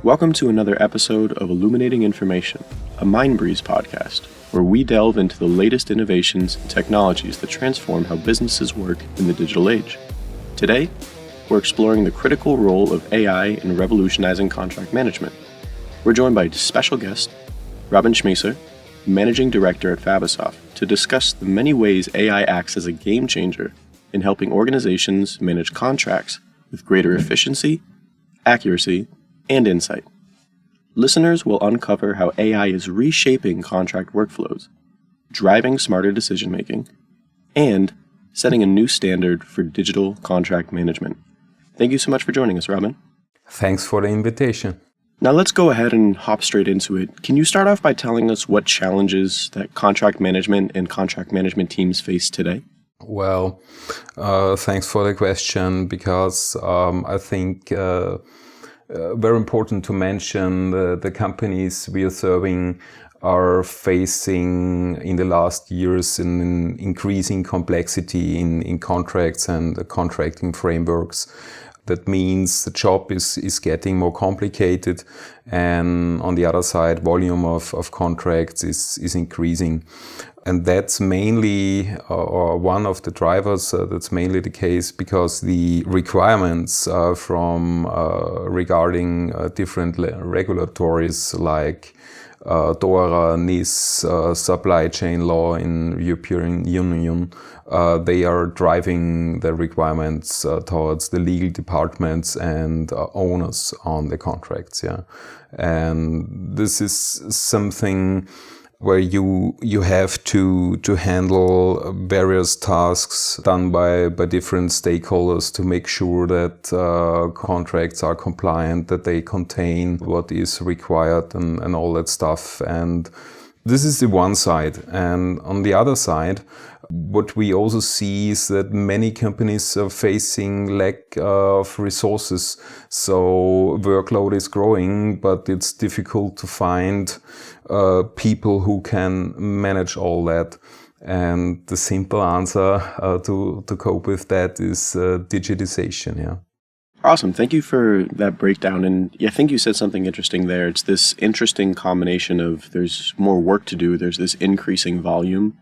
Welcome to another episode of Illuminating Information, a Mindbreeze podcast, where we delve into the latest innovations and technologies that transform how businesses work in the digital age. Today, we're exploring the critical role of AI in revolutionizing contract management. We're joined by special guest, Robin Schmeisser, Managing Director at Fabasoft, to discuss the many ways AI acts as a game changer in helping organizations manage contracts with greater efficiency, accuracy, and insight. Listeners will uncover how AI is reshaping contract workflows, driving smarter decision-making, and setting a new standard for digital contract management. Thank you so much for joining us, Robin. Thanks for the invitation. Now let's go ahead and hop straight into it. Can you start off by telling us what challenges that contract management and contract management teams face today? Well, thanks for the question, because I think very important to mention the companies we are serving are facing in the last years an increasing complexity in contracts and contracting frameworks. That means the job is getting more complicated, and on the other side, volume of contracts is increasing. And that's mainly, or one of the drivers, that's mainly the case because the requirements from regarding different regulatories like DORA, NIS, supply chain law in European Union, they are driving the requirements towards the legal departments and owners on the contracts. Yeah, and this is something where you have to handle various tasks done by different stakeholders to make sure that contracts are compliant, that they contain what is required and all that stuff. And this is the one side. And on the other side, what we also see is that many companies are facing lack of resources. So workload is growing, but it's difficult to find people who can manage all that. And the simple answer to cope with that is digitization. Yeah. Awesome. Thank you for that breakdown. And I think you said something interesting there. It's this interesting combination of there's more work to do, there's this increasing volume,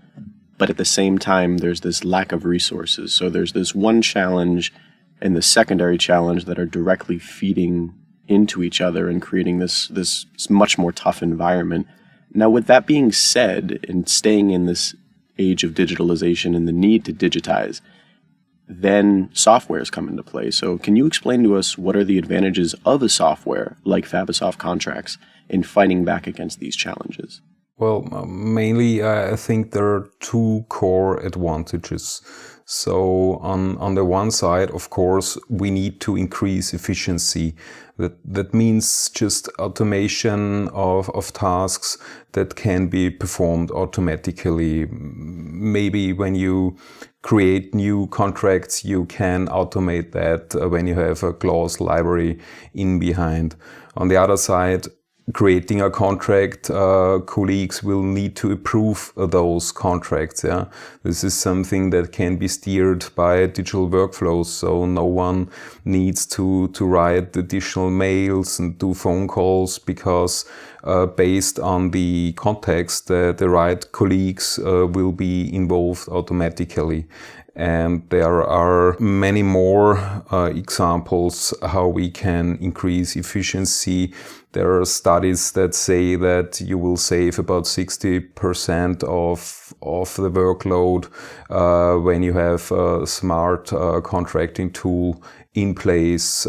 but at the same time, there's this lack of resources. So there's this one challenge and the secondary challenge that are directly feeding into each other and creating this much more tough environment. Now, with that being said, and staying in this age of digitalization and the need to digitize, then softwares come into play. So can you explain to us what are the advantages of a software like Fabasoft Contracts in fighting back against these challenges? Well, mainly I think there are two core advantages. So on the one side, of course, we need to increase efficiency. That means just automation of tasks that can be performed automatically. Maybe when you create new contracts, you can automate that when you have a clause library in behind. On the other side, creating a contract, colleagues will need to approve those contracts. Yeah, this is something that can be steered by digital workflows. So no one needs to write additional mails and do phone calls, because based on the context, the right colleagues will be involved automatically. And there are many more examples how we can increase efficiency. There are studies that say that you will save about 60% of the workload when you have a smart contracting tool in place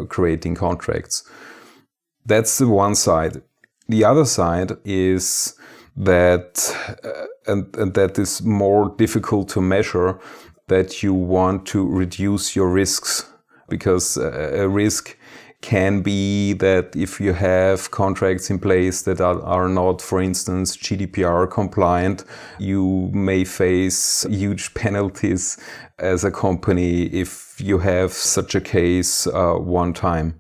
creating contracts. That's the one side. The other side is that, and that is more difficult to measure, that you want to reduce your risks, because a risk can be that if you have contracts in place that are not, for instance, GDPR compliant, you may face huge penalties as a company if you have such a case one time.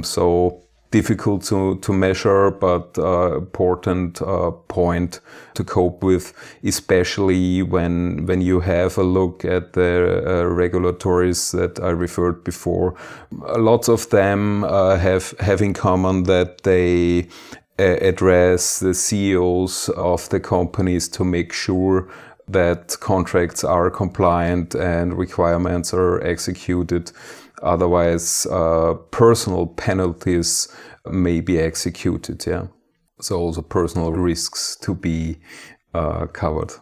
So difficult to measure, but important point to cope with, especially when you have a look at the regulatories that I referred before. Lots of them have in common that they address the CEOs of the companies to make sure that contracts are compliant and requirements are executed. Otherwise, personal penalties may be executed. Yeah, so also personal risks to be covered.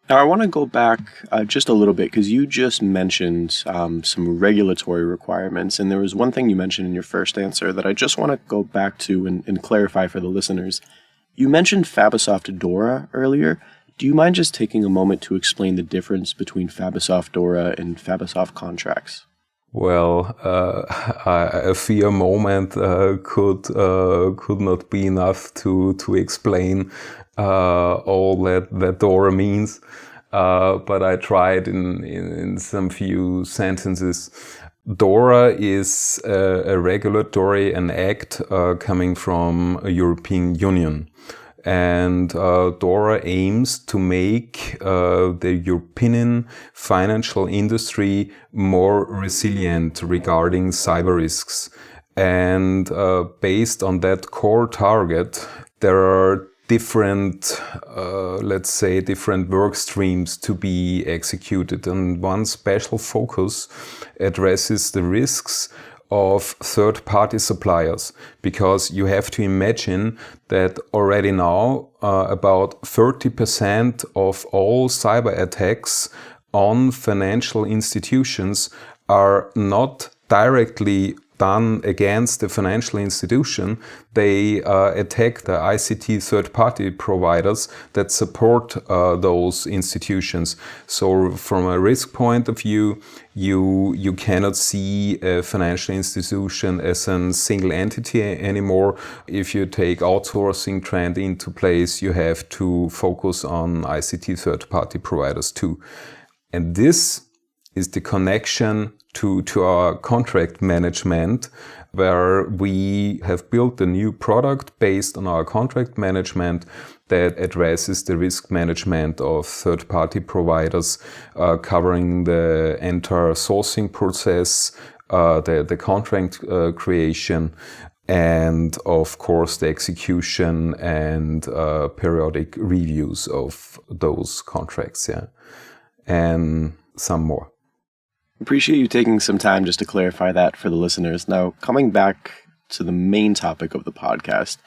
Now, I want to go back just a little bit because you just mentioned some regulatory requirements, and there was one thing you mentioned in your first answer that I just want to go back to and clarify for the listeners. You mentioned Fabasoft DORA earlier. Do you mind just taking a moment to explain the difference between Fabasoft DORA and Fabasoft Contracts? Well, a few moment could not be enough to explain all that DORA means, but I tried in some few sentences. DORA is a regulatory, an act coming from a European Union. And DORA aims to make the European financial industry more resilient regarding cyber risks. And based on that core target, there are different, let's say, different work streams to be executed. And one special focus addresses the risks of third-party suppliers, because you have to imagine that already now about 30% of all cyber attacks on financial institutions are not directly done against the financial institution. They attack the ICT third-party providers that support those institutions. So from a risk point of view, you cannot see a financial institution as a single entity anymore. If you take outsourcing trend into place, you have to focus on ICT third-party providers too. And this is the connection to our contract management, where we have built a new product based on our contract management that addresses the risk management of third-party providers, covering the entire sourcing process, the contract creation, and of course the execution and periodic reviews of those contracts, yeah, and some more. Appreciate you taking some time just to clarify that for the listeners. Now, coming back to the main topic of the podcast,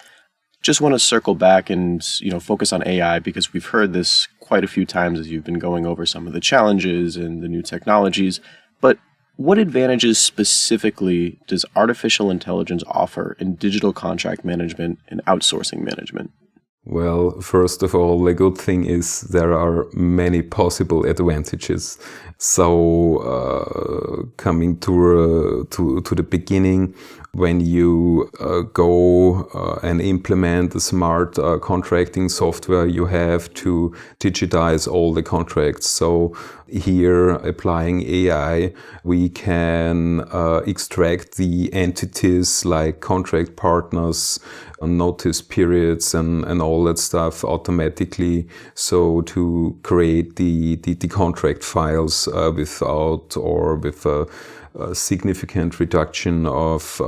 just want to circle back and focus on AI, because we've heard this quite a few times as you've been going over some of the challenges and the new technologies. But what advantages specifically does artificial intelligence offer in digital contract management and outsourcing management? Well, first of all, the good thing is there are many possible advantages. So, coming to the beginning, when you go and implement a smart contracting software, you have to digitize all the contracts. So here, applying AI, we can extract the entities like contract partners, notice periods, and all that stuff automatically, so to create the contract files without or with a significant reduction of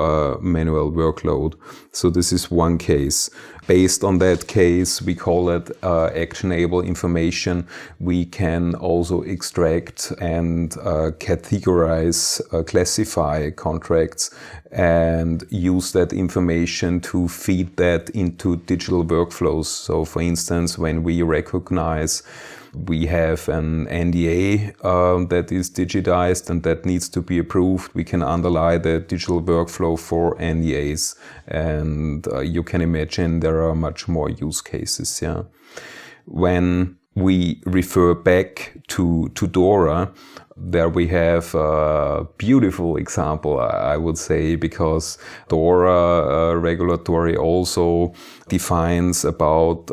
manual workload. So this is one case. Based on that case, we call it actionable information. We can also extract and categorize, classify contracts and use that information to feed that into digital workflows. So for instance, when we recognize we have an NDA that is digitized and that needs to be approved, we can underlie the digital workflow for NDAs. And you can imagine there are much more use cases. Yeah. When we refer back to DORA, there we have a beautiful example, I would say, because DORA regulatory also defines about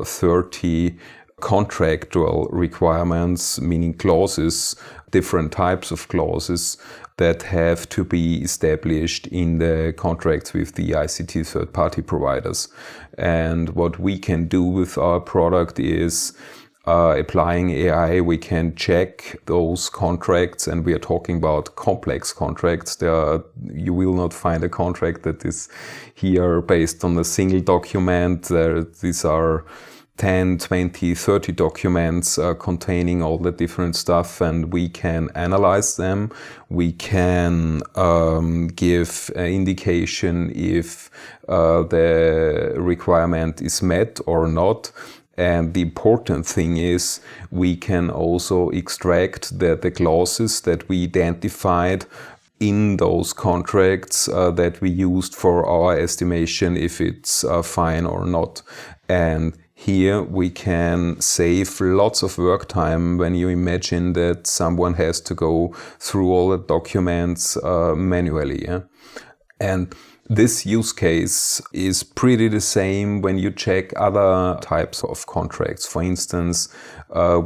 30 contractual requirements, meaning clauses different types of clauses that have to be established in the contracts with the ICT third-party providers. And what we can do with our product is applying AI, we can check those contracts, and we are talking about complex contracts. You will not find a contract that is here based on a single document. These are 10, 20, 30 documents containing all the different stuff, and we can analyze them. We can give an indication if the requirement is met or not. And the important thing is we can also extract the clauses that we identified in those contracts that we used for our estimation if it's fine or not. And here we can save lots of work time when you imagine that someone has to go through all the documents manually. Yeah? And this use case is pretty the same when you check other types of contracts. For instance,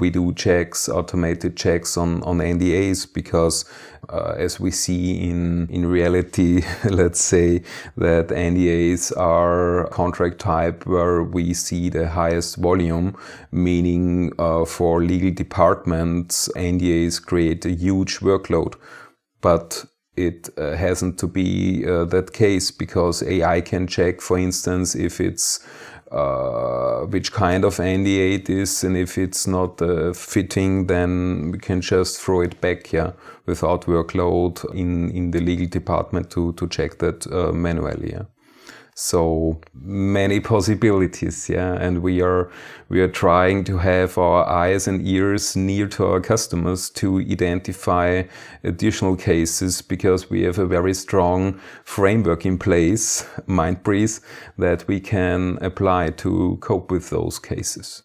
we do checks, automated checks on NDAs, because as we see in reality, let's say that NDAs are contract type where we see the highest volume, meaning for legal departments, NDAs create a huge workload. But it hasn't to be that case, because AI can check, for instance, if it's which kind of NDA it is, and if it's not fitting, then we can just throw it back, without workload in the legal department to check that manually. Yeah. So many possibilities, and we are trying to have our eyes and ears near to our customers to identify additional cases, because we have a very strong framework in place, Mindbreeze, that we can apply to cope with those cases.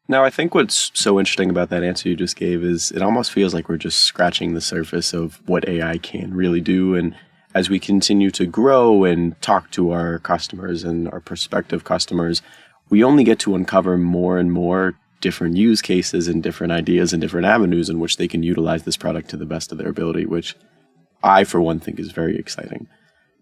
Now, I think what's so interesting about that answer you just gave is it almost feels like we're just scratching the surface of what AI can really do. And as we continue to grow and talk to our customers and our prospective customers, we only get to uncover more and more different use cases and different ideas and different avenues in which they can utilize this product to the best of their ability, which I, for one, think is very exciting.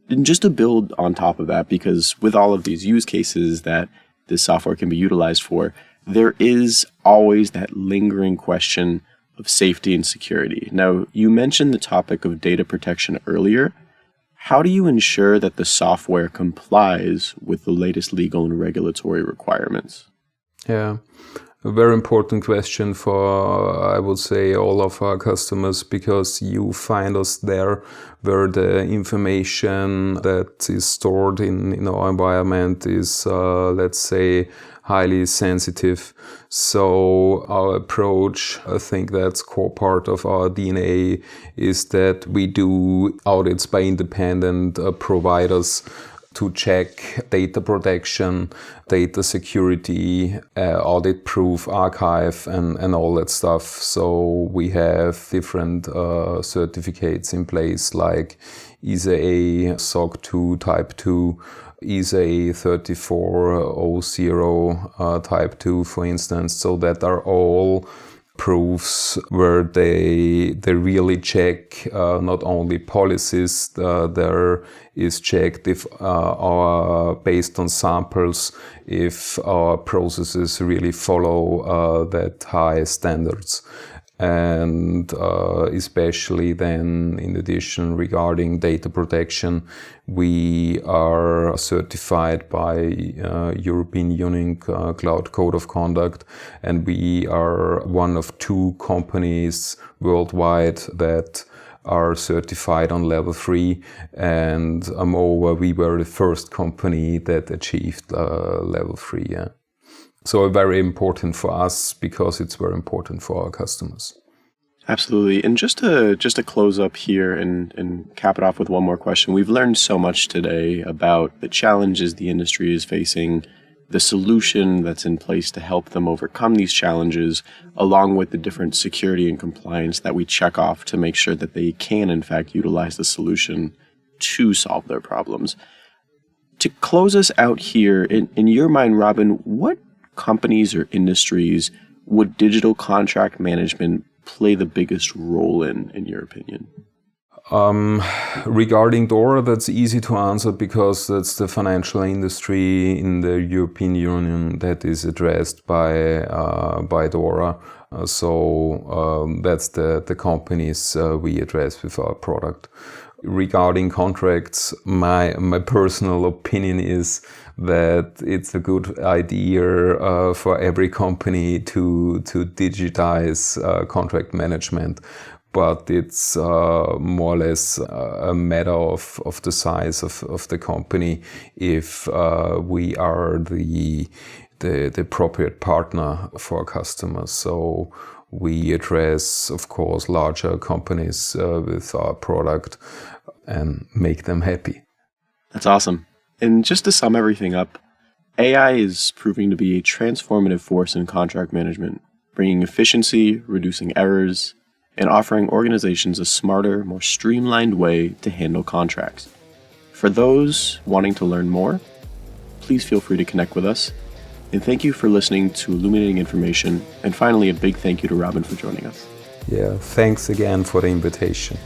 And just to build on top of that, because with all of these use cases that this software can be utilized for, there is always that lingering question of safety and security. Now, you mentioned the topic of data protection earlier. How do you ensure that the software complies with the latest legal and regulatory requirements? Yeah, a very important question for, I would say, all of our customers, because you find us there where the information that is stored in our environment is, let's say, highly sensitive. So our approach, I think that's core part of our DNA, is that we do audits by independent providers to check data protection, data security, audit-proof archive, and all that stuff. So we have different certificates in place, like ISA A, SOC 2, Type 2, ISA 3400 Type 2, for instance. So that are all proofs where they really check not only policies, there is checked if based on samples, if our processes really follow that high standards. And especially then, in addition, regarding data protection, we are certified by European Union Cloud Code of Conduct, and we are one of 2 companies worldwide that are certified on level 3, and moreover, we were the first company that achieved level 3. Yeah. So very important for us, because it's very important for our customers. Absolutely. And just to close up here and cap it off with one more question, we've learned so much today about the challenges the industry is facing, the solution that's in place to help them overcome these challenges, along with the different security and compliance that we check off to make sure that they can, in fact, utilize the solution to solve their problems. To close us out here, in your mind, Robin, what companies or industries would digital contract management play the biggest role in your opinion? Regarding DORA, that's easy to answer because that's the financial industry in the European Union that is addressed by DORA. That's the companies we address with our product. Regarding contracts, my personal opinion is that it's a good idea for every company to digitize contract management. But it's more or less a matter of the size of the company if we are the appropriate partner for customers. So we address, of course, larger companies with our product and make them happy. That's awesome. And just to sum everything up, AI is proving to be a transformative force in contract management, bringing efficiency, reducing errors, and offering organizations a smarter, more streamlined way to handle contracts. For those wanting to learn more, please feel free to connect with us. And thank you for listening to Illuminating Information. And finally, a big thank you to Robin for joining us. Yeah, thanks again for the invitation.